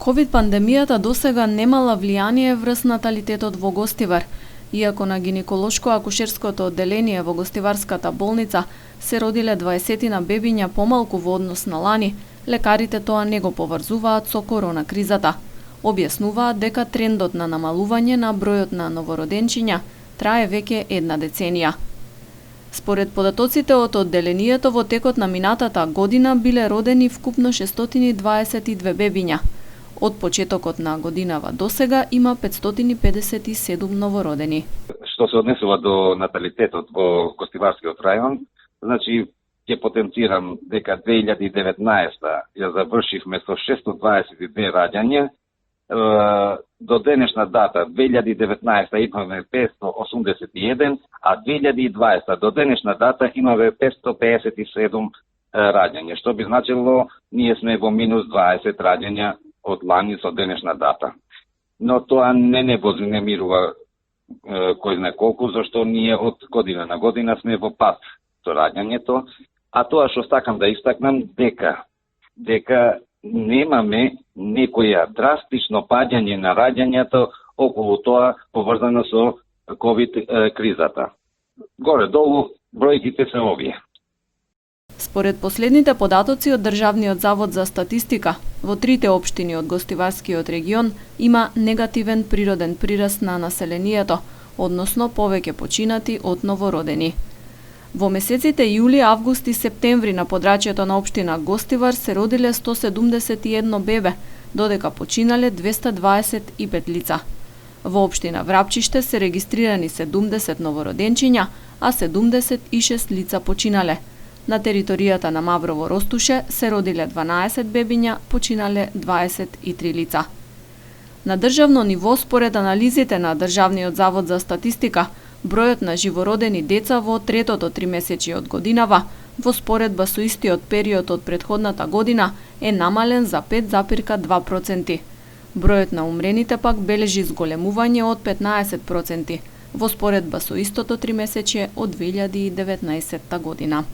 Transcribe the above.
Ковид пандемијата досега немала влијание врз наталитетот во Гостивар. Иако на гинеколошко-акушерското одделение во Гостиварската болница се родиле 20 бебиња помалку во однос на лани, лекарите тоа не го поврзуваат со корона кризата. Објаснуваат дека трендот на намалување на бројот на новороденчиња трае веќе една деценија. Според податоците од одделението, во текот на минатата година биле родени вкупно 622 бебиња. Од почетокот на годинава досега има 557 новородени. Што се однесува до наталитетот во Гостиварскиот рајон, значи ќе потенцирам дека 2019 ја завршивме со 622 раѓања. До денешна дата 2019 имаме 581, а 2020 до денешна дата имаме 557 раѓања, што би значило ние сме во минус 20 раѓања од лани со денешна дата. Но тоа не вознемирува кој знае колку, зашто ние од година на година сме во пат со раѓањето, а тоа што сакам да истакнам дека немаме некоја драстично падање на раѓањето околу тоа поврзано со ковид кризата. Горе-долу бројките се овие. Според последните податоци од Државниот завод за статистика, во трите општини од Гостиварскиот регион има негативен природен прираст на населението, односно повеќе починати од новородени. Во месеците јули, август и септември на подрачјето на општина Гостивар се родиле 171 бебе, додека починале 225 лица. Во општина Врапчиште се регистрирани 70 новороденчиња, а 76 лица починале. На територијата на Маврово Ростуше се родиле 12 бебиња, починале 23 лица. На државно ниво, според анализите на Државниот завод за статистика, бројот на живородени деца во третото тримесечје од годинава, во споредба со истиот период од претходната година, е намален за 5,2%. Бројот на умрените пак бележи зголемување од 15%, во споредба со истото тримесечје од 2019 година.